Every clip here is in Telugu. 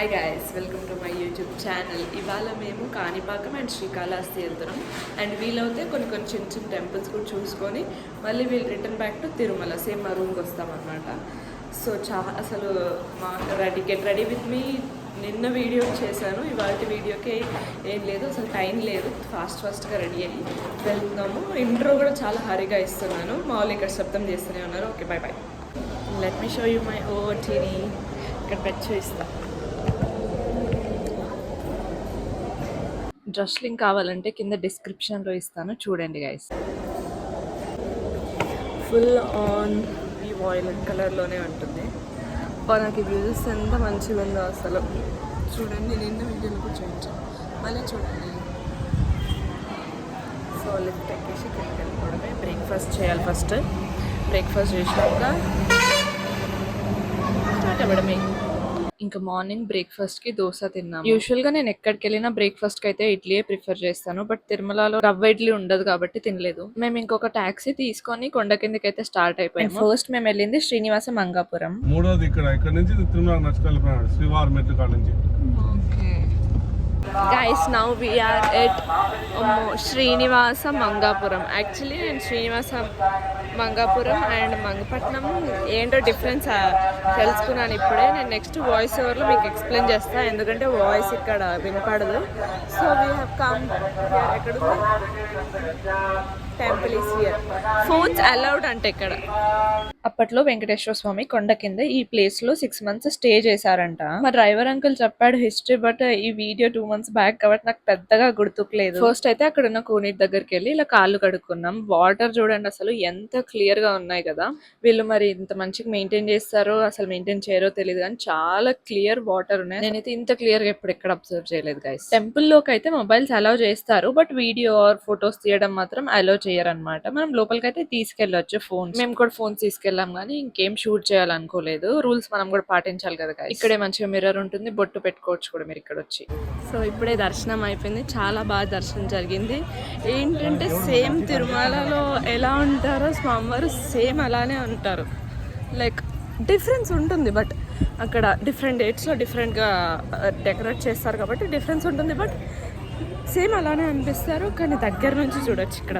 Hi guys, welcome to my YouTube channel. ఇవాళ మేము కాణిపాకం అండ్ శ్రీకాళహస్తి వెళ్తున్నాం. అండ్ వీలవుతే కొన్ని చిన్న చిన్న టెంపుల్స్ కూడా చూసుకొని మళ్ళీ వీళ్ళు return back to Tirumala, same మా రూమ్కి వస్తామన్నమాట. సో అసలు మా గెట్ రెడీ విత్ మీ నిన్న వీడియో చేశాను, ఇవాళ వీడియోకి ఏం లేదు, అసలు టైం లేదు. ఫాస్ట్గా రెడీ అయ్యి వెళ్తున్నాము. ఇంట్రో కూడా చాలా హరిగా ఇస్తున్నాను, మామూలు ఇక్కడ శబ్దం చేస్తూనే ఉన్నారు. Okay, bye bye. Let me show you my ఓటీని. ఇక్కడ పెట్టి చూపిస్తా. డ్రెస్ లింక్ కావాలంటే కింద డిస్క్రిప్షన్లో ఇస్తాను, చూడండి గైస్. ఫుల్ ఆన్ ఈ వాయిలెట్ కలర్లోనే ఉంటుంది. నాకు ఈ వ్యూస్ ఎంత మంచిగా ఉందో అసలు. చూడండి, నిన్న వీడియోలో కూడా చూపించాను, మళ్ళీ చూడండి. సో లిఫ్ట్ ఎక్కేసి కిందకి వెళ్ళిపోవడమే. బ్రేక్ఫాస్ట్ చేయాలి. ఫస్ట్ బ్రేక్ఫాస్ట్ చేసినాక స్టార్ట్ అవ్వడమే. ఇంకా మార్నింగ్ బ్రేక్ఫాస్ట్కి దోశ తిన్నాము. యూజువల్గా నేను ఎక్కడికి వెళ్ళినా బ్రేక్ఫాస్ట్కి అయితే ఇడ్లీయే ప్రిఫర్ చేస్తాను, బట్ తిరుమలలో రవ్వ ఇడ్లీ ఉండదు కాబట్టి తినలేదు. మేము ఇంకొక టాక్సీ తీసుకొని కొండ కిందకి అయితే స్టార్ట్ అయిపోయాము. ఫస్ట్ మేము వెళ్ళింది శ్రీనివాస మంగాపురం. మూడోది ఇక్కడ నుంచి తిరుమల నడుచుకెళ్ళిపోయాడు శ్రీవారి మెట్లు కాడ నుంచి. Guys, now we are at Srinivasa Mangapuram. Actually, నేను శ్రీనివాస మంగాపురం అండ్ మంగపట్నం ఏంటో డిఫరెన్స్ తెలుసుకున్నాను ఇప్పుడే. నేను నెక్స్ట్ వాయిస్ ఓవర్లో మీకు ఎక్స్ప్లెయిన్ చేస్తాను, ఎందుకంటే వాయిస్ ఇక్కడ వినపడదు. సో వీ హ్యావ్ కమ్ ఎక్కడ temple is here. Phones allowed అంటే ఇక్కడ. అప్పట్లో వెంకటేశ్వర స్వామి కొండ కింద ఈ ప్లేస్ లో 6 months స్టే చేశారంట. మా డ్రైవర్ అంకుల్ చెప్పాడు హిస్టరీ, బట్ ఈ వీడియో 2 months బ్యాక్ కాబట్టి నాకు పెద్దగా గుర్తుకులేదు. ఫస్ట్ అయితే అక్కడ ఉన్న కోనేటి దగ్గరికి వెళ్ళి ఇలా కాళ్ళు కడుక్కున్నాం. వాటర్ చూడండి అసలు ఎంత క్లియర్ గా ఉన్నాయి కదా. వీళ్ళు మరి ఇంత మంచిగా మెయింటైన్ చేస్తారో అసలు మెయింటైన్ చేయరో తెలియదు, కానీ చాలా క్లియర్ వాటర్ ఉన్నాయి. నేనైతే ఇంత క్లియర్ గా ఎప్పుడు ఎక్కడ అబ్జర్వ్ చేయలేదు గైస్. టెంపుల్ లోకి అయితే మొబైల్స్ అలౌ చేస్తారు, బట్ వీడియో ఆర్ ఫొటోస్ తీయడం మాత్రం అలౌ చేయరన్నమాట. మనం లోపలికి అయితే తీసుకెళ్లొచ్చు ఫోన్స్. మేము కూడా ఫోన్స్ తీసుకెళ్ళాం, కానీ ఇంకేం షూట్ చేయాలనుకోలేదు. రూల్స్ మనం కూడా పాటించాలి కదా guys. ఇక్కడే మంచిగా మిర్రర్ ఉంటుంది, బొట్టు పెట్టుకోవచ్చు కూడా మీరు ఇక్కడ వచ్చి. సో ఇప్పుడే దర్శనం అయిపోయింది, చాలా బాగా దర్శనం జరిగింది. ఏంటంటే సేమ్ తిరుమలలో ఎలా ఉంటారో స్వామివారు సేమ్ అలానే ఉంటారు. లైక్ డిఫరెన్స్ ఉంటుంది, బట్ అక్కడ డిఫరెంట్ డేట్స్లో డిఫరెంట్గా డెకరేట్ చేస్తారు కాబట్టి డిఫరెన్స్ ఉంటుంది, బట్ సేమ్ అలానే అనిపిస్తారు. కానీ దగ్గర నుంచి చూడొచ్చు ఇక్కడ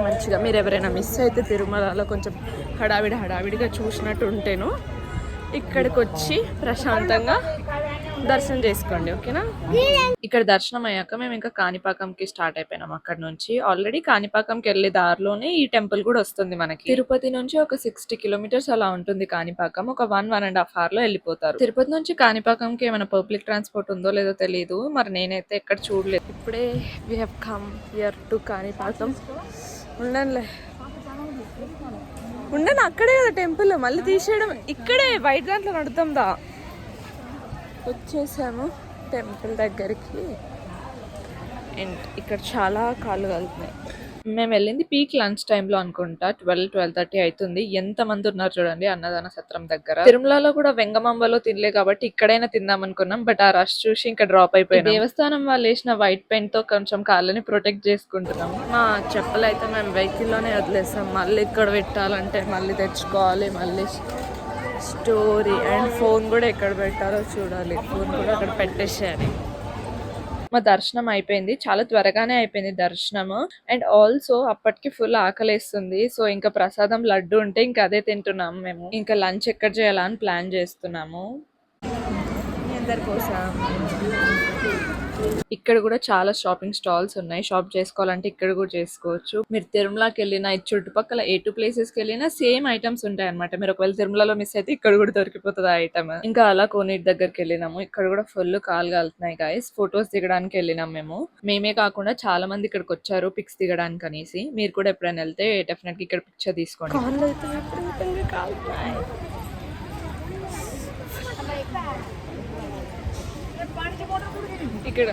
మంచిగా. మీరు ఎవరైనా మిస్ అయితే తిరుమలలో కొంచెం హడావిడిగా చూసినట్టు ఉంటేను ఇక్కడికి వచ్చి ప్రశాంతంగా దర్శనం చేసుకోండి, ఓకేనా. ఇక్కడ దర్శనం అయ్యాక మేము ఇంకా కాణిపాకంకి స్టార్ట్ అయిపోయినాం. అక్కడ నుంచి ఆల్రెడీ కాణిపాకంకి వెళ్ళే దారిలోనే ఈ టెంపుల్ కూడా వస్తుంది మనకి. తిరుపతి నుంచి ఒక 60 kilometers అలా ఉంటుంది కాణిపాకం. ఒక 1.5 hour లో వెళ్ళిపోతారు. తిరుపతి నుంచి కాణిపాకంకి ఏమైనా పబ్లిక్ ట్రాన్స్పోర్ట్ ఉందో లేదో తెలియదు, మరి నేనైతే ఎక్కడ చూడలేదు. ఇప్పుడే we have come here to Kanipakam. ఉండను అక్కడే కదా టెంపుల్, మళ్ళీ తీసేయడం ఇక్కడే వైట్ దాంట్లో నడుతుందా. వచ్చేసాము టెంపుల్ దగ్గరికి. అండ్ ఇక్కడ చాలా కాళ్ళు కలుగుతున్నాయి. మేము వెళ్ళింది పీక్ లంచ్ టైంలో అనుకుంటా, 12-12:30 అవుతుంది. ఎంత మంది ఉన్నారు చూడండి అన్నదాన సత్రం దగ్గర. తిరుమలలో కూడా వెంగమాంబలో తినలే కాబట్టి ఇక్కడైనా తిందాం అనుకున్నాం, బట్ ఆ రష్ చూసి ఇంకా డ్రాప్ అయిపోయింది. దేవస్థానం వాళ్ళు వేసిన వైట్ పెయింట్ తో కొంచెం కాళ్ళని ప్రొటెక్ట్ చేసుకుంటున్నాం. మా చెప్పులు అయితే మేము వెహికల్లోనే వదిలేసాం. మళ్ళీ ఇక్కడ పెట్టాలంటే మళ్ళీ తెచ్చుకోవాలి, మళ్ళీ స్టోరీ. అండ్ ఫోన్ కూడా ఎక్కడ పెట్టాలో చూడాలి, ఫోన్ కూడా అక్కడ పెట్టేసేయాలి. మా దర్శనం అయిపోయింది, చాలా త్వరగానే అయిపోయింది దర్శనము. అండ్ ఆల్సో అప్పటికి ఫుల్ ఆకలేస్తుంది. సో ఇంకా ప్రసాదం లడ్డు ఉంటే ఇంకా అదే తింటున్నాము. మేము ఇంకా లంచ్ ఎక్కడ చేయాలా అని ప్లాన్ చేస్తున్నాము. అందరి కోసం ఇక్కడ కూడా చాలా షాపింగ్ స్టాల్స్ ఉన్నాయి. షాప్ చేసుకోవాలంటే ఇక్కడ కూడా చేసుకోవచ్చు. మీరు తిరుమలకి వెళ్ళినా చుట్టుపక్కల ఎటు ప్లేసెస్ కి వెళ్ళినా సేమ్ ఐటమ్స్ ఉంటాయి అనమాట. మీరు ఒకవేళ తిరుమలలో మిస్ అయితే ఇక్కడ కూడా దొరికిపోతుంది ఆ ఐటమ్. ఇంకా అలా కోనేటి దగ్గరికి వెళ్ళినాము. ఇక్కడ కూడా ఫుల్ కాలు కాలుతున్నాయి గాయస్. ఫొటోస్ దిగడానికి వెళ్ళినాం మేము. మేమే కాకుండా చాలా మంది ఇక్కడికి వచ్చారు పిక్స్ దిగడానికి అనేసి. మీరు కూడా ఎప్పుడైనా వెళ్తే డెఫినెట్ గా ఇక్కడ పిక్చర్ తీసుకోండి. ఇక్కడ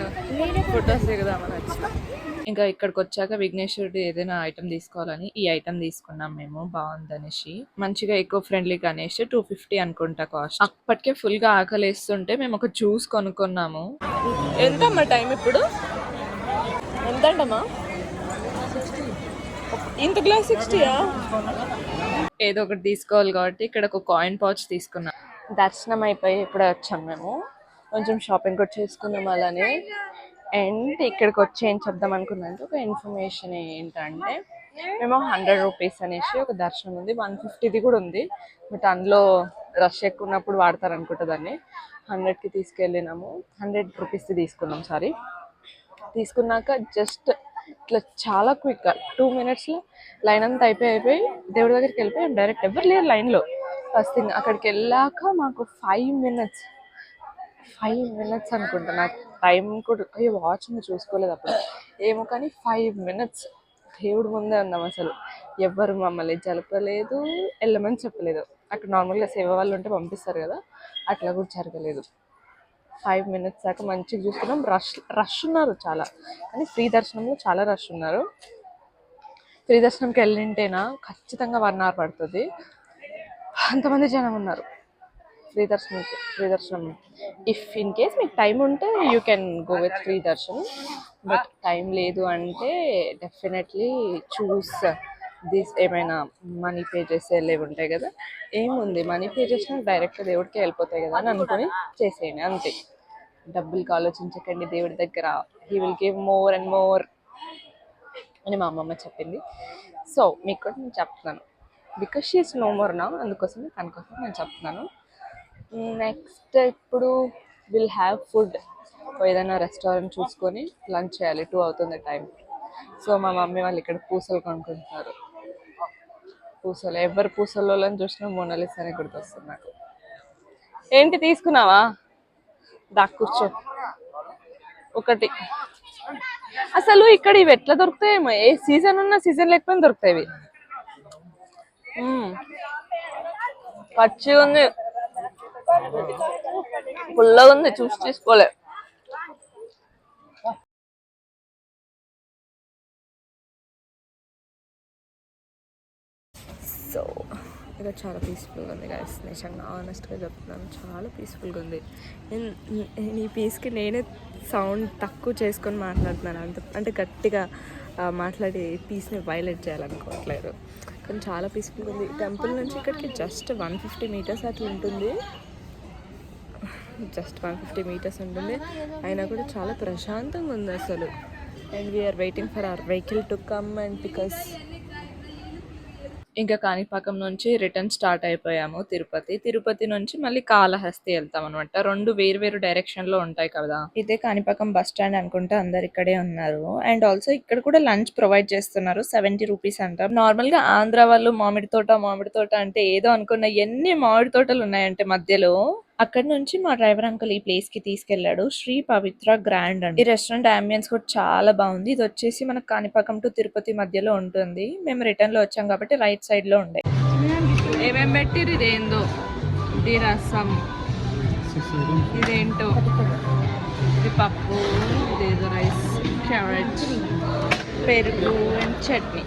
ఫొటోస్ దిగుదామని వచ్చి ఇంకా ఇక్కడికి వచ్చాక విఘ్నేశ్వరుడు ఏదైనా ఐటమ్ తీసుకోవాలని ఈ ఐటమ్ తీసుకున్నాం మేము, బాగుందనేసి. మంచిగా ఎకో ఫ్రెండ్లీ అనేసి 250 అనుకుంటా కాస్ట్. అప్పటికే ఫుల్ గా ఆకలిస్తుంటే మేము ఒక జ్యూస్ కొనుక్కున్నాము. ఎంతమ్మా టైం ఇప్పుడు? ఎంతంటమ్మా? ఇంత గ్లాస్ 60యా? ఏదో ఒకటి తీసుకోవాలి కాబట్టి ఇక్కడ ఒక కాయిన్ పౌచ్ తీసుకున్నాం. దర్శనం అయిపోయి ఇప్పుడే వచ్చాం మేము. కొంచెం షాపింగ్ కూడా చేసుకున్నాం అలానే. అండ్ ఇక్కడికి వచ్చి ఏం చెప్దాం అనుకున్నానంటే ఒక ఇన్ఫర్మేషన్ ఏంటంటే మేము 100 రూపీస్ అనేసి ఒక దర్శనం ఉంది, 150ది కూడా ఉంది. బట్ అందులో రష్ ఎక్కువ ఉన్నప్పుడు వాడతారు అనుకుంటా దాన్ని. 100కి తీసుకెళ్ళినాము, 100 రూపీస్ది తీసుకున్నాం. సారీ, తీసుకున్నాక జస్ట్ ఇట్లా చాలా క్విక్గా 2 మినిట్స్లో లైన్ అంతా అయిపోయి దేవుడి దగ్గరికి వెళ్ళిపోయాం. డైరెక్ట్ ఎవరు లేరు లైన్లో. ఫస్ట్ థింగ్ అక్కడికి వెళ్ళాక మాకు 5 మినిట్స్ అనుకుంటా, నాకు టైం కూడా అయ్యో వాచ్ చూసుకోలేదు అప్పుడు ఏమో, కానీ 5 మినిట్స్ దేవుడి ముందే ఉన్నాం. అసలు ఎవ్వరు మమ్మల్ని జరపలేదు, వెళ్ళమని చెప్పలేదు. అక్కడ నార్మల్గా సేవ వాళ్ళు ఉంటే పంపిస్తారు కదా, అట్లా కూడా జరగలేదు. 5 మినిట్స్ దాకా మంచిగా చూసుకున్నాం. రష్ ఉన్నారు చాలా, కానీ ఫ్రీ దర్శనంలో చాలా రష్ ఉన్నారు. ఫ్రీ దర్శనంకి వెళ్ళింటేనా ఖచ్చితంగా 1 అవర్ పడుతుంది, అంతమంది జనం ఉన్నారు ఫ్రీ దర్శనం. ఇఫ్ ఇన్ కేస్ మీకు టైం ఉంటే you can go with free దర్శనం. బట్ టైం లేదు అంటే డెఫినెట్లీ చూస్ దిస్. ఏమైనా మనీ పే చేసే వెళ్ళేవి ఉంటాయి కదా, ఏముంది మనీ పే చేసినా డైరెక్ట్ దేవుడికి వెళ్ళిపోతాయి కదా అని అనుకుని చేసేయండి అంతే. డబ్బులకి ఆలోచించకండి, దేవుడి దగ్గర he will give more and more అని మా అమ్మమ్మ చెప్పింది. సో మీకు కూడా నేను చెప్తున్నాను, because she is no more నా, అందుకోసం దానికోసం నేను చెప్తున్నాను. నెక్స్ట్ ఇప్పుడు విల్ హ్యావ్ ఫుడ్, ఏదైనా రెస్టారెంట్ చూసుకొని లంచ్ చేయాలి. 2 అవుతుంది టైం. సో మా మమ్మీ వాళ్ళు ఇక్కడ పూసలు కొనుక్కుంటున్నారు. పూసలు, ఎవరు పూసల్లో చూసినా మోనాలిసానే గుర్తొస్తుంది నాకు. ఏంటి తీసుకున్నావా? దా కూర్చో. ఒకటి అసలు ఇక్కడ ఇవి ఎట్లా దొరుకుతాయేమో, ఏ సీజన్ ఉన్నా సీజన్ లేకపోయినా దొరుకుతాయి ఇవి. పచ్చిగా ఉంది, పుల్లగా ఉంది, చూసి తీసుకోలే. సో ఇక్కడ చాలా పీస్ఫుల్గా ఉంది గైస్, నిజంగా ఆనెస్ట్గా చెప్తున్నాను, చాలా పీస్ఫుల్గా ఉంది. నేను ఈ పీస్కి నేనే సౌండ్ తక్కువ చేసుకొని మాట్లాడుతున్నాను, అంటే గట్టిగా మాట్లాడి పీస్ని వైలేట్ చేయాలనుకోవట్లేదు, కానీ చాలా పీస్ఫుల్గా ఉంది. టెంపుల్ నుంచి ఇక్కడికి జస్ట్ 150 మీటర్స్ అట్లా ఉంటుంది, జస్ట్ 150 మీటర్స్ ఉంటుంది. అయినా కూడా చాలా ప్రశాంతంగా ఉంది అసలు. And we are waiting for our vehicle to come. And because ఇంకా కాణిపాకం నుంచి రిటర్న్ స్టార్ట్ అయిపోయాము తిరుపతి నుంచి మళ్ళీ కాళహస్తి వెళ్తాం అనమాట. 2 వేరు డైరెక్షన్ లో ఉంటాయి కదా. ఇదే కాణిపాకం బస్ స్టాండ్ అనుకుంటే అందరు ఇక్కడే ఉన్నారు. అండ్ ఆల్సో ఇక్కడ కూడా లంచ్ ప్రొవైడ్ చేస్తున్నారు, 70 రూపీస్ అంట. నార్మల్ గా ఆంధ్ర వాళ్ళు మామిడి తోట అంటే ఏదో అనుకున్న, ఎన్ని మామిడి తోటలు ఉన్నాయంటే మధ్యలో. అక్కడ నుంచి మా డ్రైవర్ అంకుల్ ఈ ప్లేస్ కి తీసుకెళ్లాడు, శ్రీ పవిత్ర గ్రాండ్ అండి. ఈ రెస్టారెంట్ అంబియన్స్ కూడా చాలా బాగుంది. ఇది వచ్చేసి మనకు కాణిపాకం టు తిరుపతి మధ్యలో ఉంటుంది. మేము రిటర్న్ లో వచ్చాం కాబట్టి రైట్ సైడ్ లో ఉండే. ఏమేమి పెట్టిరు? ఇదేందో, ఇది రసం, ఇదేంటో, ఇది పప్పు, ఇదేదో రైస్, క్యారెట్, పెరుగు అండ్ చట్నీ,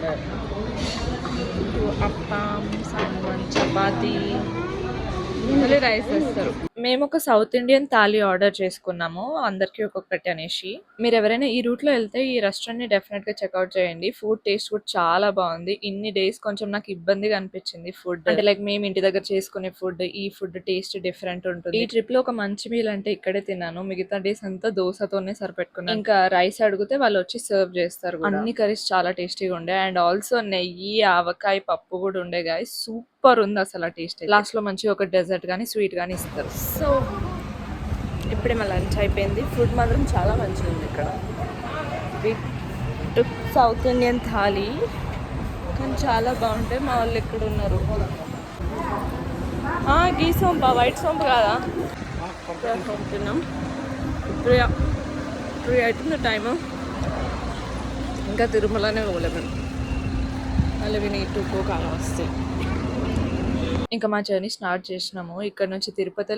అప్పం, సాంబార్, చపాతీ, రైస్ వేస్తారు. మేము ఒక సౌత్ ఇండియన్ థాలీ ఆర్డర్ చేసుకున్నాము, అందరికి ఒక్కొక్కటి అనేసి. మీరు ఎవరైనా ఈ రూట్ లో వెళ్తే ఈ రెస్టారెంట్ ని డెఫినెట్ గా చెక్అవుట్ చేయండి. ఫుడ్ టేస్ట్ కూడా చాలా బాగుంది. ఇన్ని డేస్ కొంచెం నాకు ఇబ్బందిగా అనిపించింది ఫుడ్, అంటే లైక్ మేము ఇంటి దగ్గర చేసుకునే ఫుడ్, ఈ ఫుడ్ టేస్ట్ డిఫరెంట్ ఉంటుంది. ఈ ట్రిప్ లో ఒక మంచి మీల్ అంటే ఇక్కడే తిన్నాను, మిగతా డేస్ అంతా దోశతోనే సరిపెట్టుకున్నాను. ఇంకా రైస్ అడిగితే వాళ్ళు వచ్చి సర్వ్ చేస్తారు. అన్ని కర్రీస్ చాలా టేస్టీగా ఉండే. అండ్ ఆల్సో నెయ్యి, ఆవకాయ, పప్పు కూడా ఉండే గాయస్. సూపర్ ఉంది అసలు ఆ టేస్ట్. లాస్ట్ లో మంచి ఒక డెజర్ట్ కానీ స్వీట్ కానీ ఇస్తారు. సో ఇప్పుడే మా లంచ్ అయిపోయింది. ఫుడ్ మాత్రం చాలా మంచిగా ఉంది ఇక్కడ. సౌత్ ఇండియన్ థాలీ కానీ చాలా బాగుంటాయి. మా వాళ్ళు ఎక్కడ ఉన్నారు? గీ సోంప, వైట్ సోంప కాదా? తిన్నాం. ఇప్పుడు 3 అవుతుంది టైము, ఇంకా తిరుమలనే పోలేము. మళ్ళీ విని టూకో కాలం వస్తాయి. ఇంకా మా జర్నీ స్టార్ట్ చేసినాము. ఇక్కడ నుంచి తిరుపతి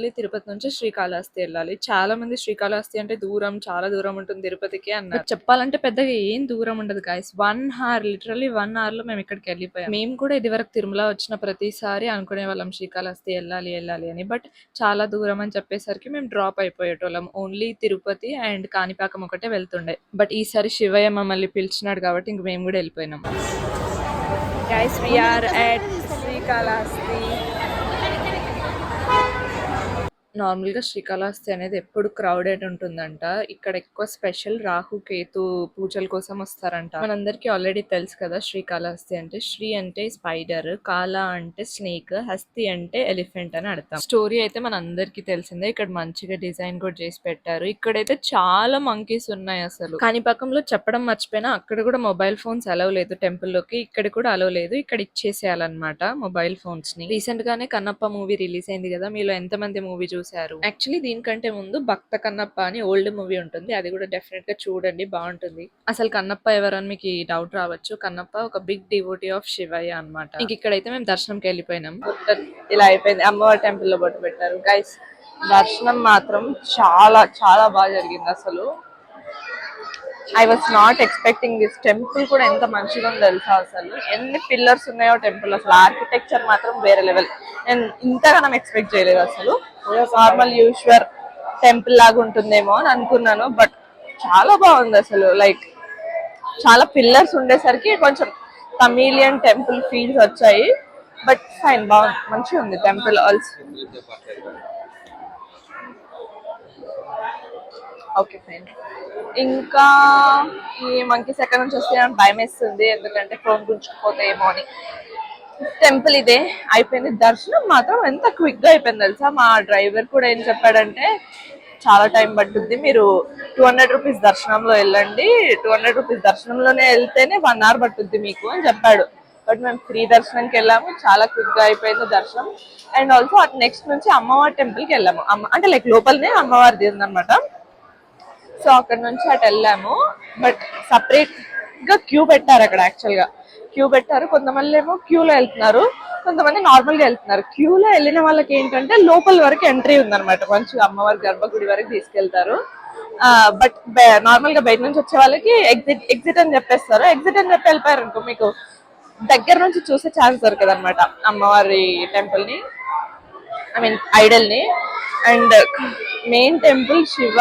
నుంచి శ్రీకాళహస్తి వెళ్ళాలి. చాలా మంది శ్రీకాళహస్తి అంటే దూరం, చాలా దూరం ఉంటుంది తిరుపతికి అన్నారు. చెప్పాలంటే పెద్దగా ఏం దూరం ఉండదు గాయస్. 1 అవర్, లిటరల్లీ 1 అవర్ లో మేము ఇక్కడికి వెళ్ళిపోయాం. మేము కూడా ఇది వరకు తిరుమల వచ్చిన ప్రతిసారి అనుకునే వాళ్ళం శ్రీకాళహస్తి వెళ్ళాలి అని. బట్ చాలా దూరం అని చెప్పేసరికి మేము డ్రాప్ అయిపోయేటోళ్ళం. ఓన్లీ తిరుపతి అండ్ కాణిపాకం ఒకటే వెళ్తుండే. బట్ ఈసారి శివయ్య మమ్మల్ని పిలిచినాడు కాబట్టి ఇంక మేము కూడా వెళ్ళిపోయినాం. Guys, we are at Srikalahasti. Normal గా శ్రీకాళహస్తి అనేది ఎప్పుడు క్రౌడెడ్ ఉంటుందంట. ఇక్కడ ఎక్కువ స్పెషల్ రాహు కేతు పూజల కోసం వస్తారంట. మనందరికీ ఆల్రెడీ తెలుసు కదా శ్రీకాళహస్తి అంటే. శ్రీ అంటే స్పైడర్, కాల అంటే స్నేక్, హస్తి అంటే ఎలిఫెంట్ అని అర్థం. స్టోరీ అయితే మనందరికీ తెలిసిందే. ఇక్కడ మంచిగా డిజైన్ కూడా చేసి పెట్టారు. ఇక్కడైతే చాలా మంకీస్ ఉన్నాయి అసలు. కాణిపాకంలో చెప్పడం మర్చిపోయినా, అక్కడ కూడా మొబైల్ ఫోన్స్ అలవ్ లేదు టెంపుల్ లోకి. ఇక్కడ కూడా అలవ్ లేదు. ఇక్కడ ఇచ్చేసేయాలన్నమాట మొబైల్ ఫోన్స్ ని. రీసెంట్ గానే కన్నప్ప మూవీ రిలీజ్ అయింది కదా, మీలో ఎంతమంది మూవీ చూసారు? యాక్చువల్లీ దీనికంటే ముందు భక్త కన్నప్ప అని ఓల్డ్ మూవీ ఉంటుంది, అది కూడా డెఫినెట్ గా చూడండి, బాగుంటుంది. అసలు కన్నప్ప ఎవరని మీకు డౌట్ రావచ్చు. కన్నప్ప ఒక బిగ్ డివోటీ ఆఫ్ శివయ్య అన్నమాట. ఇంక ఇక్కడైతే మేము దర్శనంకి వెళ్ళిపోయినాం. ఇలా అయిపోయింది. అమ్మవారి టెంపుల్ లో బొట్టు పెట్టారు గైస్. దర్శనం మాత్రం చాలా చాలా బాగా జరిగింది అసలు. I was not expecting this. Temple కూడా ఎంత మంచిగా ఉందో తెలుసా అసలు. ఎన్ని పిల్లర్స్ ఉన్నాయో టెంపుల్, అసలు ఆర్కిటెక్చర్ మాత్రం వేరే లెవెల్. నేను ఇంతగా ఎక్స్పెక్ట్ చేయలేదు అసలు. నార్మల్ యూజువల్ టెంపుల్ లాగా ఉంటుందేమో అని అనుకున్నాను, బట్ చాలా బాగుంది అసలు. లైక్ చాలా పిల్లర్స్ ఉండేసరికి కొంచెం తమిలియన్ టెంపుల్ ఫీల్స్ వచ్చాయి, బట్ ఫైన్, బాగుంది, మంచిగా ఉంది టెంపుల్ ఆల్సో. Okay fine. ఇంకా ఈ మంకీస్ ఎక్కడ నుంచి వస్తే భయం వేస్తుంది, ఎందుకంటే ఫోన్ గుంజుకుపోతాయేమో అని. టెంపుల్ ఇదే అయిపోయింది. దర్శనం మాత్రం ఎంత క్విక్ గా అయిపోయింది తెలుసా. మా డ్రైవర్ కూడా ఏం చెప్పాడంటే, చాలా టైం పట్టుద్ది, మీరు 200 రూపీస్ దర్శనంలో వెళ్ళండి, 200 రూపీస్ దర్శనంలోనే వెళ్తేనే 1 hour పట్టుద్ది మీకు అని చెప్పాడు. బట్ మేము ఫ్రీ దర్శనంకి వెళ్ళాము, చాలా క్విక్ గా అయిపోయింది దర్శనం. అండ్ ఆల్సో అటు నెక్స్ట్ నుంచి అమ్మవారి టెంపుల్ కి వెళ్ళాము. అంటే లైక్ లోపలనే అమ్మవారిది ఉందన్నమాట. సో అక్కడ నుంచి అటు వెళ్ళాము, బట్ సపరేట్ గా క్యూ పెట్టారు అక్కడ. యాక్చువల్ గా క్యూ పెట్టారు. కొంతమంది ఏమో క్యూలో వెళ్తున్నారు, కొంతమంది నార్మల్ గా వెళ్తున్నారు. క్యూలో వెళ్ళిన వాళ్ళకి ఏంటంటే లోపల వరకు ఎంట్రీ ఉందన్నమాట, మంచిగా అమ్మవారి గర్భగుడి వరకు తీసుకెళ్తారు. బట్ నార్మల్ గా బయట నుంచి వచ్చే వాళ్ళకి ఎగ్జిట్ అని చెప్పేస్తారు. ఎగ్జిట్ అని చెప్పి వెళ్ళిపోయారు అనుకో, మీకు దగ్గర నుంచి చూసే ఛాన్స్ దొరకదు అనమాట అమ్మవారి టెంపుల్ ని, ఐ మీన్ ఐడల్ ని. అండ్ మెయిన్ టెంపుల్ శివ,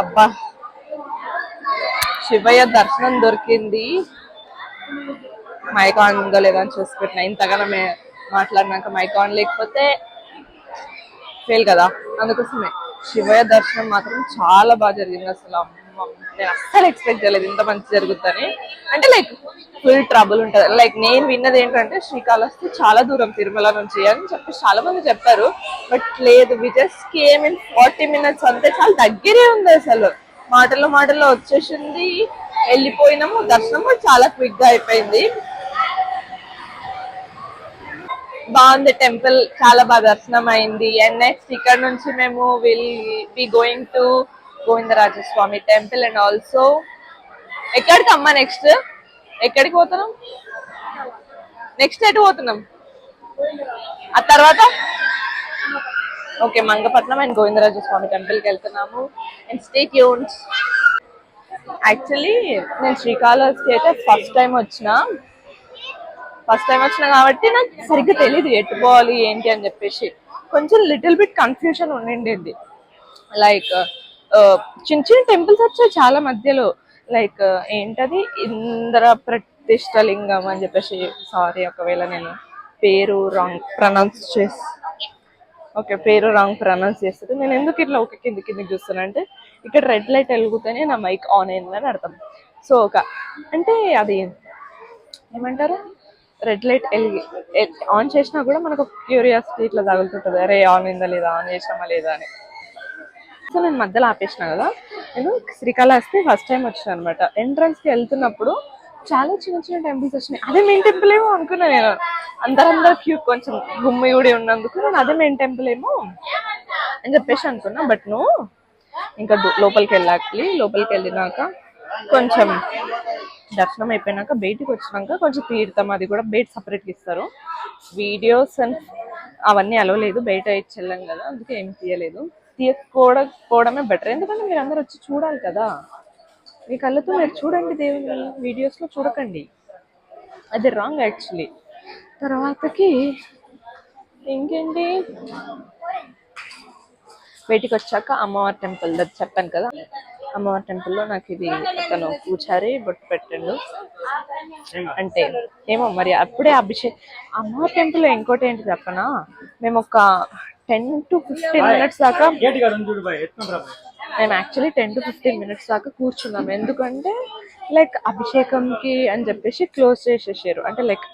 అబ్బా శివయ్య దర్శనం దొరికింది. మైక్ ఆన్ ఉందో లేదో అని చూసుకుంటున్నా. ఇంతగా మాట్లాడినాక మైక్ ఆన్ లేకపోతే ఫెయిల్ కదా, అందుకోసమే. శివయ్య దర్శనం మాత్రం చాలా బాగా జరిగింది అసలు. నేను అస్సలు ఎక్స్పెక్ట్ చేయలేదు ఇంత మంచి జరుగుతుందని. అంటే లైక్ ఫుల్ ట్రబుల్ ఉంటుంది. లైక్ నేను విన్నది ఏంటంటే శ్రీకాళహస్తి చాలా దూరం తిరుమల నుంచి అని చెప్పి చాలా మంది చెప్పారు, బట్ లేదు, we just came in 40 minutes అంతే. చాలా దగ్గరే ఉంది అసలు. మాటల్లో వచ్చేసింది, వెళ్ళిపోయినాము. దర్శనం కూడా చాలా క్విక్ గా అయిపోయింది. బాగుంది టెంపుల్, చాలా బాగా దర్శనం అయింది. అండ్ నెక్స్ట్ ఇక్కడ నుంచి మేము will be going to Govindarajaswamy temple. And also ఎక్కడికి అమ్మా నెక్స్ట్ ఎక్కడికి పోతున్నాం? నెక్స్ట్ ఎటు పోతున్నాం ఆ తర్వాత? Okay, Mangapatnam and Govindarajaswamy temple కి వెళ్తున్నాము. And stay tuned. యాక్చువల్లీ నేను శ్రీకాళహస్తి అయితే ఫస్ట్ టైం వచ్చిన కాబట్టి నాకు సరిగ్గా తెలియదు ఎటు పోవాలి ఏంటి అని చెప్పేసి. కొంచెం లిటిల్ బిట్ కన్ఫ్యూజన్ ఉండింది. లైక్ చిన్న చిన్న టెంపుల్స్ వచ్చాయి చాలా మధ్యలో. లైక్ ఏంటది, ఇంద్ర ప్రతిష్టలింగం అని చెప్పేసి. సారీ ఒకవేళ నేను పేరు రాంగ్ ప్రొనౌన్స్ చేస్తే. నేను ఎందుకు ఇట్లా ఒక కిందికి చూస్తున్నా అంటే, ఇక్కడ రెడ్ లైట్ వెలుగుతూనే నా మైక్ ఆన్ అయిందని అర్థం. సో అంటే అది ఏమంటారు, రెడ్ లైట్ ఆన్ చేసినా కూడా మనకు క్యూరియాసిటీ ఇట్లా తగులుతుంటది, అరే ఆన్ అయిందా లేదా, ఆన్ చేసినామా లేదా అని. సో నేను మధ్యలో ఆపేసిన కదా. నేను శ్రీకాళహస్తి ఫస్ట్ టైం వచ్చాను అనమాట. ఎంట్రన్స్ కి వెళ్తున్నప్పుడు చాలా చిన్న చిన్న టెంపుల్స్ వచ్చినాయి. అదే మెయిన్ టెంపుల్ ఏమో అనుకున్నా నేను. అందరూ క్యూ కొంచెం గుమ్మిగుడి ఉన్నందుకు నేను అదే మెయిన్ టెంపుల్ ఏమో అని చెప్పేసి అనుకున్నా. బట్ నువ్వు ఇంకా లోపలికి వెళ్ళినాక కొంచెం దర్శనం అయిపోయినాక బయటికి వచ్చినాక కొంచెం తీర్థం, అది కూడా బయట సపరేట్గా ఇస్తారు. వీడియోస్ అండ్ అవన్నీ అలవలేదు, బయట ఇచ్చి వెళ్ళాం కదా, అందుకే ఏం తీయలేదు. తీయకపోవడమే బెటర్, ఎందుకంటే మీరు అందరు వచ్చి చూడాలి కదా. మీ కళ్ళతో మీరు చూడండి దేవుని, వీడియోస్ లో చూడకండి, అది రాంగ్ యాక్చువల్లీ. తర్వాతకి ఇంకేంటి, బయటికి వచ్చాక అమ్మవారి టెంపుల్ చెప్పాను కదా, అమ్మవారి టెంపుల్లో నాకు ఇది అతను పూజారి బొట్టు పెట్టండు. అంటే ఏమో మరి అప్పుడే అభిషేక్. అమ్మవారి టెంపుల్లో ఇంకోటి ఏంటి చెప్పనా, మేము ఒక 10 to 15 minutes దాకా మేము యాక్చువల్లీ 10 to 15 minutes దాకా కూర్చున్నాం. ఎందుకంటే లైక్ అభిషేకంకి అని చెప్పేసి క్లోజ్ చేసేసారు. అంటే లైక్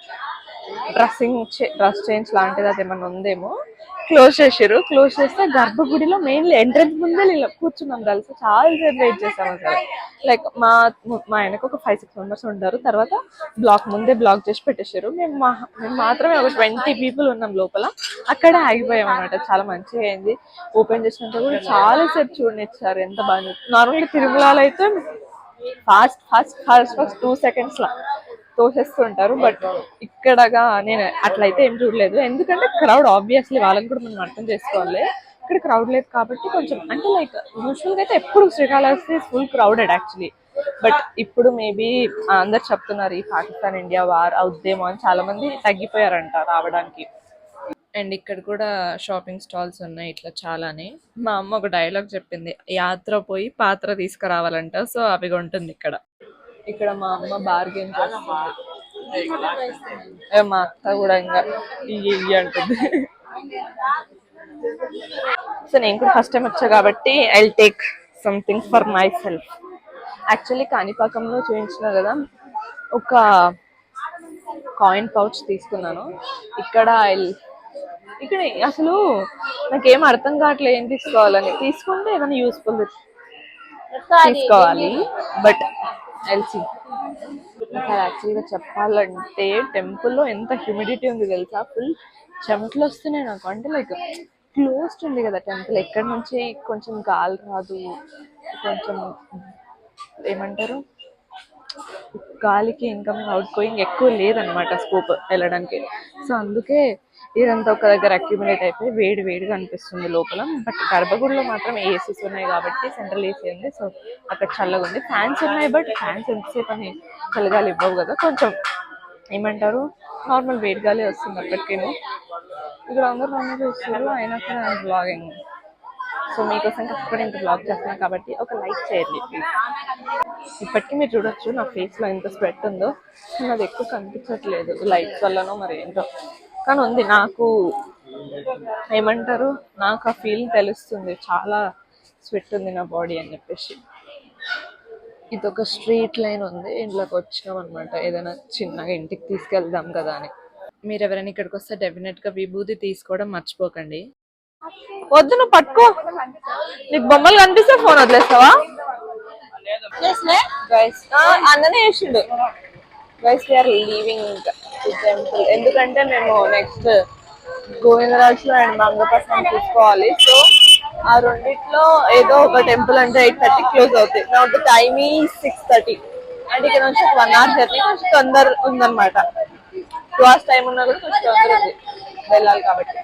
డ్రెస్ చేంజ్ లాంటిది అది ఏమన్నా ఉందేమో క్లోజ్ చేసారు. క్లోజ్ చేస్తే గర్భగుడిలో మెయిన్లీ ఎంట్రన్స్ ముందే ఇలా కూర్చున్నాం కలిసి చాలా సేపు వెయిట్ చేసాం అసలు. లైక్ మా ఆయనకు ఒక 5-6 మెంబర్స్ ఉంటారు. తర్వాత ముందే బ్లాక్ చేసి పెట్టేశారు. మేము మాత్రమే ఒక 20 people ఉన్నాం లోపల. అక్కడే ఆగిపోయాం అనమాట. చాలా మంచిగా అయింది. ఓపెన్ చేసినంత కూడా చాలా సేపు చూడనిచ్చారు. ఎంత బాగా నార్మల్గా తిరుమలలో అయితే ఫాస్ట్ 2 seconds లా తోసేస్తుంటారు. బట్ ఇక్కడగా నేను అట్లయితే ఏం చూడలేదు. ఎందుకంటే క్రౌడ్ ఆబ్వియస్లీ వాళ్ళని కూడా మనం అర్థం చేసుకోవాలి. ఇక్కడ క్రౌడ్ లేదు కాబట్టి కొంచెం అంటే లైక్ యూజువల్గా అయితే ఎప్పుడు Srikalahasti full crowded actually. But ఇప్పుడు మేబీ అందరు చెప్తున్నారు ఈ పాకిస్తాన్ ఇండియా వార్ అవుద్దేమో అని. చాలా మంది తగ్గిపోయారంట రావడానికి. అండ్ ఇక్కడ కూడా షాపింగ్ స్టాల్స్ ఉన్నాయి ఇట్లా చాలానే. మా అమ్మ ఒక డైలాగ్ చెప్పింది, యాత్ర పోయి పాత్ర తీసుకురావాలంట. సో అవి ఉంటుంది ఇక్కడ మా అమ్మ బార్గెన్ చేస్తుంది. మా అత్త కూడా ఇంకా ఇవి అంటుంది. సో నేను కూడా ఫస్ట్ టైం వచ్చా కాబట్టి I will take something for myself. Actually కాణిపాకంలో చూపించిన కదా ఒక కాయిన్ పౌచ్ తీసుకున్నాను. ఇక్కడ అసలు నాకేం అర్థం కావట్లేదు ఏం తీసుకోవాలని. తీసుకుంటే ఏదైనా యూస్ఫుల్ తీసుకోవాలి. బట్ ఎల్సీ అసలు యాక్చువల్గా చెప్పాలంటే టెంపుల్లో ఎంత హ్యూమిడిటీ ఉంది తెలుసా. ఫుల్ చెమటలు వస్తున్నాయి నాకు. అంటే లైక్ క్లోజ్డ్ ఉంది కదా టెంపుల్. ఎక్కడి నుంచి కొంచెం గాలి రాదు. కొంచెం ఏమంటారు గాలికి ఇన్కమింగ్ అవుట్ గోయింగ్ ఎక్కువ లేదనమాట స్కోప్ వెళ్ళడానికి. సో అందుకే ఇదంతా ఒక దగ్గర అక్యుములేట్ అయిపోయి వేడిగా అనిపిస్తుంది లోపల. బట్ గర్భగుడిలో మాత్రం ఏసీస్ ఉన్నాయి కాబట్టి సెంట్రల్ ఏసీ ఉంది. సో అక్కడ చల్లగా ఉంది. ఫ్యాన్స్ ఉన్నాయి. బట్ ఫ్యాన్స్ ఎంతసేపు అని చల్లగాలి ఇవ్వవు కదా. కొంచెం ఏమంటారు నార్మల్ వేడిగాలి వస్తుంది అప్పటికేను. ఇక్కడ అందరూ నన్ను చూస్తారు. అయినా కూడా బ్లాగింగ్. సో మీకోసం కష్టపడి ఇంత బ్లాగ్ చేస్తున్నాను కాబట్టి ఒక లైక్ చేయండి ప్లీజ్. ఇప్పటికీ మీరు చూడొచ్చు నా ఫేస్లో ఎంత స్వెట్ ఉందో. అది ఎక్కువ కనిపించట్లేదు లైట్స్ వల్లనో మరి ఏంటో కానీ ఉంది. నాకు ఏమంటారు నాకు ఆ ఫీల్ తెలుస్తుంది. చాలా స్వెట్ ఉంది నా బాడీ అని చెప్పేసి. ఇది ఒక స్ట్రీట్ లైన్ ఉంది. ఇంట్లోకి వచ్చినాం అనమాట. ఏదైనా చిన్నగా ఇంటికి తీసుకెళ్దాం కదా అని. మీరు ఎవరైనా ఇక్కడికి వస్తే డెఫినెట్గా విభూతి తీసుకోవడం మర్చిపోకండి. వద్దు నువ్వు పట్టుకో. నీకు బొమ్మలు కనిపిస్తే ఫోన్ వదిలేస్తావా? అన్ననే వేసిండు. Guys we are leaving temple. ఎందుకంటే మేము నెక్స్ట్ గోవిందరాజులో అండ్ మంగపట్నం చూసుకోవాలి. సో ఆ రెండిట్లో ఏదో ఒక టెంపుల్ అంటే 8:30 క్లోజ్ అవుతాయి. నా టైమ్ 6:30 అంటే ఇక్కడ నుంచి 1 hour జర్నీ. కొంచెం తొందర ఉందన్నమాట. 2 hours టైం ఉన్నా కూడా కొంచెం తొందర ఉంది వెళ్ళాలి కాబట్టి.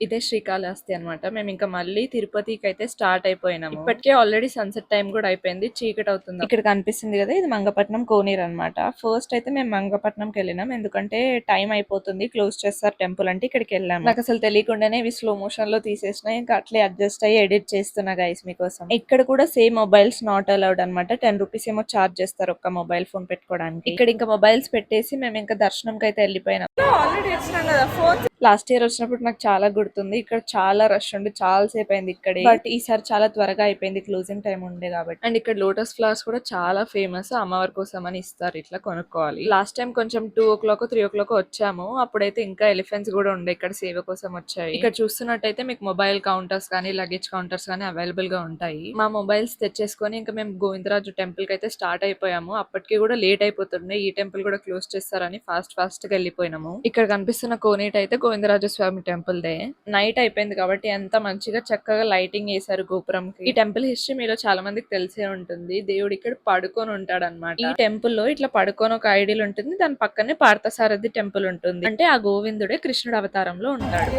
ఇదే శ్రీకాళహస్తి అనమాట. మేము ఇంకా మళ్ళీ తిరుపతికి అయితే స్టార్ట్ అయిపోయినాము. ఇప్పటికే ఆల్రెడీ సన్సెట్ టైం కూడా అయిపోయింది. చీకటి అవుతుంది. ఇక్కడ కనిపిస్తుంది కదా ఇది మంగపట్నం కోనేరు అనమాట. ఫస్ట్ అయితే మేము మంగపట్నంకి వెళ్ళినాం. ఎందుకంటే టైం అయిపోతుంది క్లోజ్ చేస్తారు టెంపుల్ అంటే ఇక్కడికి వెళ్ళాము. నాకు అసలు తెలియకుండానే ఇవి స్లో మోషన్ లో తీసేసినా. ఇంకా అట్లే అడ్జస్ట్ అయ్యి ఎడిట్ చేస్తున్నా గైస్ మీకోసం. ఇక్కడ కూడా సేమ్ మొబైల్స్ నాట్ అలౌడ్ అనమాట. 10 rupees ఏమో చార్జ్ చేస్తారు ఒక్క మొబైల్ ఫోన్ పెట్టుకోవడానికి. ఇక్కడ ఇంకా మొబైల్స్ పెట్టేసి మేము ఇంకా దర్శనంకి అయితే వెళ్ళిపోయినాం. ఆల్రెడీ వచ్చినాం కదా ఫోన్. లాస్ట్ ఇయర్ వచ్చినప్పుడు నాకు చాలా గుర్తుంది. ఇక్కడ చాలా రష్ ఉండి చాలా సేపు అయింది ఇక్కడే. బట్ ఈసారి చాలా త్వరగా అయిపోయింది. క్లోజింగ్ టైం ఉండే కాబట్టి. అండ్ ఇక్కడ లోటస్ ఫ్లవర్స్ కూడా చాలా ఫేమస్. అమ్మవారి కోసం అని ఇస్తారు. ఇట్లా కొనుక్కోవాలి. లాస్ట్ టైం కొంచెం 2 o'clock 3 o'clock వచ్చాము. అప్పుడైతే ఇంకా ఎలిఫెంట్స్ కూడా ఉండే ఇక్కడ సేవ కోసం వచ్చాయి. ఇక్కడ చూస్తున్నట్టయితే మీకు మొబైల్ కౌంటర్స్ కానీ లగేజ్ కౌంటర్స్ కానీ అవైలబుల్ గా ఉంటాయి. మా మొబైల్స్ తెచ్చేసుకొని ఇంకా మేము గోవిందరాజు టెంపుల్ కి అయితే స్టార్ట్ అయిపోయాము. అప్పటికి కూడా లేట్ అయిపోతుండే. ఈ టెంపుల్ కూడా క్లోజ్ చేస్తారని ఫాస్ట్ గా వెళ్ళిపోయినాము. ఇక్కడ కనిపిస్తున్న కోనేట్ అయితే గోవిందరాజు స్వామి టెంపుల్ దే. నైట్ అయిపోయింది కాబట్టి ఎంత మంచిగా చక్కగా లైటింగ్ వేశారు గోపురంకి. ఈ టెంపుల్ హిస్టరీ మీలో చాలా మందికి తెలిసే ఉంటుంది. దేవుడు ఇక్కడ పడుకొని ఉంటాడు అనమాట. ఈ టెంపుల్ లో ఇట్లా పడుకొని ఒక ఐడియల్ ఉంటుంది. దాని పక్కనే పార్థసారథి టెంపుల్ ఉంటుంది. అంటే ఆ గోవిందుడే కృష్ణుడు అవతారంలో ఉంటాడు.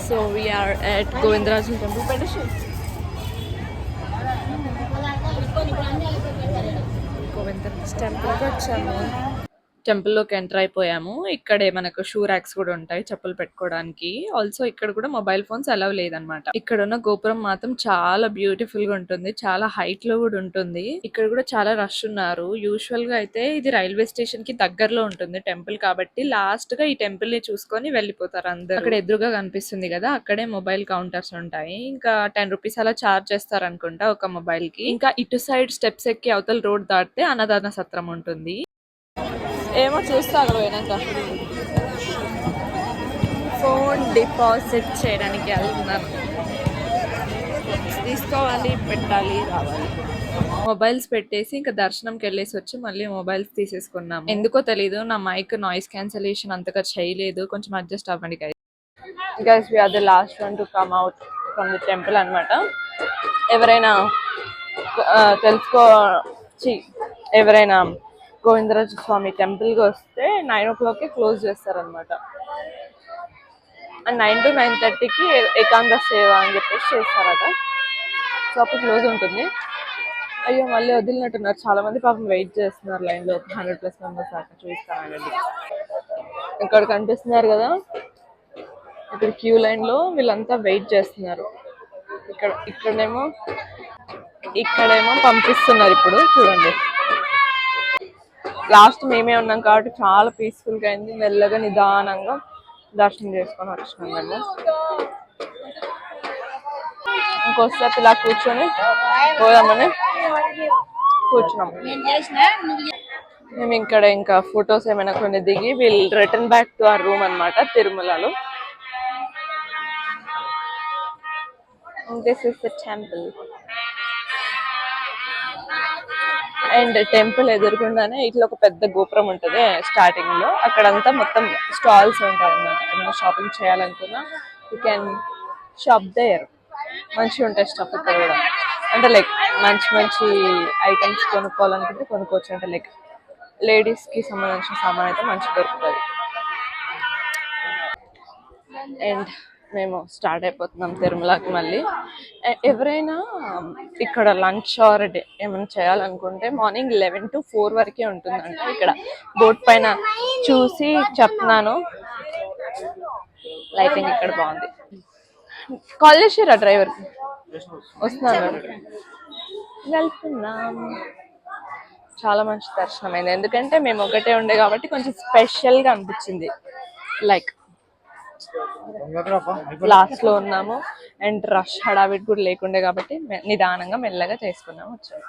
So we are at Govindaraju temple. Govindaraju temple కి వచ్చాము. టెంపుల్ లోకి ఎంటర్ అయిపోయాము. ఇక్కడే మనకు షూ ర్యాక్స్ కూడా ఉంటాయి చెప్పులు పెట్టుకోవడానికి. ఆల్సో ఇక్కడ కూడా మొబైల్ ఫోన్స్ అలౌ లేదనమాట. ఇక్కడ ఉన్న గోపురం మాత్రం చాలా బ్యూటిఫుల్ గా ఉంటుంది. చాలా హైట్ లో కూడా ఉంటుంది. ఇక్కడ కూడా చాలా రష్ ఉన్నారు. యూజువల్ గా అయితే ఇది రైల్వే స్టేషన్ కి దగ్గరలో ఉంటుంది టెంపుల్ కాబట్టి లాస్ట్ గా ఈ టెంపుల్ ని చూసుకొని వెళ్ళిపోతారు అందరూ. అక్కడ ఎదురుగా కనిపిస్తుంది కదా, అక్కడే మొబైల్ కౌంటర్స్ ఉంటాయి. ఇంకా 10 రూపీస్ అలా చార్జ్ చేస్తారు అనుకుంటా ఒక మొబైల్ కి. ఇంకా ఇటు సైడ్ స్టెప్స్ ఎక్కి అవతల రోడ్ దాటితే అన్నదాన సత్రం ఉంటుంది. ఏమో చూస్తా అక్కడ పోయినాక. ఫోన్ డిపాజిట్ చేయడానికి వెళ్తున్నారు. తీసుకోవాలి, పెట్టాలి, రావాలి. మొబైల్స్ పెట్టేసి ఇంకా దర్శనంకి వెళ్ళేసి వచ్చి మళ్ళీ మొబైల్స్ తీసేసుకున్నాము. ఎందుకో తెలీదు, నా మైక్ నాయిస్ క్యాన్సలేషన్ అంతగా చేయలేదు. కొంచెం అడ్జస్ట్ అవ్వండి guys. Guys we are the last one to come out from the temple అన్నమాట. ఎవరైనా ఎవరైనా గోవిందరాజ స్వామి టెంపుల్కి వస్తే 9 o'clock క్లోజ్ చేస్తారనమాట. అండ్ 9 to 9:30కి ఏకాంత సేవ అని చెప్పేసి చేస్తారట. సో అప్పుడు క్లోజ్ ఉంటుంది. అయ్యో మళ్ళీ వదిలినట్టున్నారు. చాలా మంది పాపం వెయిట్ చేస్తున్నారు లైన్లో. 100+ మెంబర్స్ దాకా చూపిస్తానండి. ఇక్కడ కనిపిస్తున్నారు కదా, ఇక్కడ క్యూ లైన్లో వీళ్ళంతా వెయిట్ చేస్తున్నారు. ఇక్కడేమో పంపిస్తున్నారు. ఇప్పుడు చూడండి, లాస్ట్ మేమే ఉన్నాం కాబట్టి చాలా పీస్ఫుల్గా అయింది. మెల్లగా నిదానంగా దర్శనం చేసుకొని వచ్చినాం మేము. ఇంకోసేపు ఇలా కూర్చొని పోదామని కూర్చున్నాం మేము. ఇక్కడ ఇంకా ఫొటోస్ ఏమైనా కొన్ని దిగి will return back to our room అనమాట తిరుమలలో. This is the temple. And temple ఎదురుకుండానే ఇట్లా ఒక పెద్ద గోపురం ఉంటుంది స్టార్టింగ్ లో. అక్కడంతా మొత్తం స్టాల్స్ ఉంటాయి అన్నమాట. ఏమైనా షాపింగ్ చేయాలనుకున్నా యూ కెన్ షాప్ దేర్. మంచిగా ఉంటాయి స్టఫ్ ఇక్కడ కూడా. అంటే లైక్ మంచి ఐటమ్స్ కొనుక్కోవాలనుకుంటే కొనుక్కోవచ్చు. అంటే లైక్ లేడీస్ కి సంబంధించిన సామాన్ అయితే మంచిగా దొరుకుతుంది. అండ్ మేము స్టార్ట్ అయిపోతున్నాం తిరుమలకి మళ్ళీ. ఎవరైనా ఇక్కడ లంచ్ ఆర్ డే ఏమైనా చేయాలనుకుంటే మార్నింగ్ 11 to 4 వరకే ఉంటుందంట. ఇక్కడ బోట్ పైన చూసి చెప్తున్నాను. లైటింగ్ ఇక్కడ బాగుంది. కాల్ చేసిరా డ్రైవర్కి? వస్తున్నాను, వెళ్తున్నాం. చాలా మంచి దర్శనం అయింది. ఎందుకంటే మేము ఒకటే ఉండే కాబట్టి కొంచెం స్పెషల్గా అనిపించింది. లైక్ లాస్ట్ లో ఉన్నాము అండ్ రష్ హడావిడి కూడా లేకుండే కాబట్టి నిదానంగా మెల్లగా చేసుకున్నాము, వచ్చాము.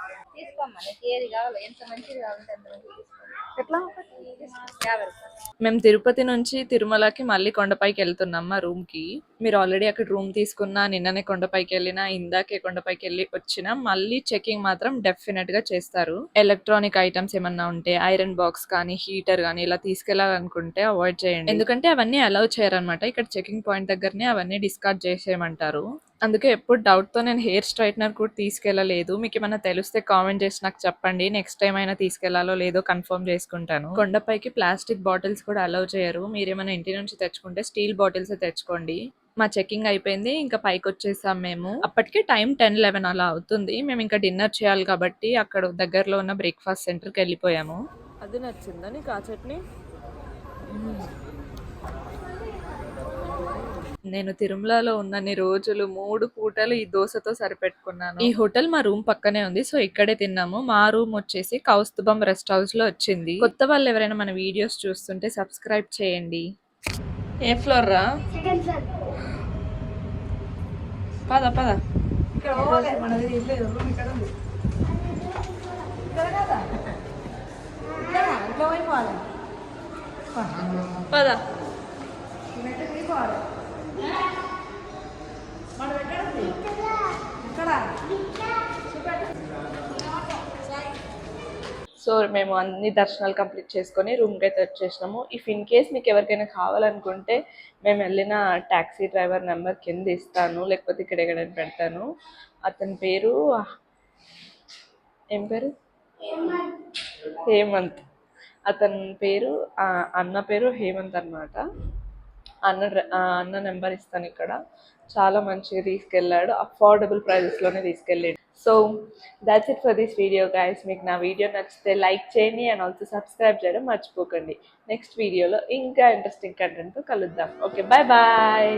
మేము తిరుపతి నుంచి తిరుమలకి మళ్ళీ కొండపైకి వెళ్తున్నాం మా రూమ్ కి. మీరు ఆల్రెడీ అక్కడ రూమ్ తీసుకున్నా, నిన్ననే కొండపైకి వెళ్ళినా, ఇందాకే కొండపైకి వెళ్ళి వచ్చినా మళ్ళీ చెకింగ్ మాత్రం డెఫినెట్ గా చేస్తారు. ఎలక్ట్రానిక్ ఐటమ్స్ ఏమన్నా ఉంటే ఐరన్ బాక్స్ కానీ హీటర్ కానీ ఇలా తీసుకెళ్లాలనుకుంటే అవాయిడ్ చేయండి. ఎందుకంటే అవన్నీ అలౌ చేయరనమాట. ఇక్కడ చెకింగ్ పాయింట్ దగ్గరనే అవన్నీ డిస్కార్డ్ చేసేయమంటారు. అందుకే ఎప్పుడు డౌట్ తో నేను హెయిర్ స్ట్రైట్నర్ కూడా తీసుకెళ్లలేదు. మీకు ఏమైనా తెలిస్తే కామెంట్ చేసి నాకు చెప్పండి. నెక్స్ట్ టైం అయినా తీసుకెళ్లాలో లేదో కన్ఫర్మ్ చేసుకుంటాను. కొండపైకి ప్లాస్టిక్ బాటిల్స్ కూడా అలౌ చేయరు. మీరేమైనా ఇంటి నుంచి తెచ్చుకుంటే స్టీల్ బాటిల్స్ తెచ్చుకోండి. మా చెకింగ్ అయిపోయింది, ఇంకా పైకి వచ్చేసాం మేము. అప్పటికే టైం 10-11 అలా అవుతుంది. మేము ఇంకా డిన్నర్ చేయాలి కాబట్టి అక్కడ దగ్గరలో ఉన్న బ్రేక్ఫాస్ట్ సెంటర్కి వెళ్ళిపోయాము. అది నచ్చిందా నీకు ఆ చట్నీ? నేను తిరుమలలో ఉన్నన్ని రోజులు 3 పూటలు ఈ దోశతో సరిపెట్టుకున్నాను. ఈ హోటల్ మా రూమ్ పక్కనే ఉంది, సో ఇక్కడే తిన్నాము. మా రూమ్ వచ్చేసి కౌస్తుభం రెస్ట్ హౌస్ లో వచ్చింది. కొత్త వాళ్ళు ఎవరైనా మన వీడియోస్ చూస్తుంటే సబ్స్క్రైబ్ చేయండి. ఏ ఫ్లోర్ రా? పద పద. పద. సో మేము అన్ని దర్శనాలు కంప్లీట్ చేసుకొని రూమ్కి అయితే వచ్చేసినాము. ఇఫ్ ఇన్ కేస్ మీకు ఎవరికైనా కావాలనుకుంటే మేము వెళ్ళిన ట్యాక్సీ డ్రైవర్ నెంబర్ కింద ఇస్తాను, లేకపోతే ఇక్కడ ఎక్కడైనా పెడతాను. అతని పేరు ఏం పేరు? హేమంత్. అతని పేరు అన్న పేరు హేమంత్ అనమాట. అన్న నెంబర్ ఇస్తాను ఇక్కడ. చాలా మంచిగా తీసుకెళ్ళాడు. అఫోర్డబుల్ ప్రైజెస్లోనే తీసుకెళ్ళాడు. So that's it for this video guys. మీకు నా వీడియో నచ్చితే లైక్ చేయండి అండ్ ఆల్సో సబ్స్క్రైబ్ చేయడం మర్చిపోకండి. నెక్స్ట్ వీడియోలో ఇంకా ఇంట్రెస్టింగ్ కంటెంట్తో కలుద్దాం. Okay, bye bye.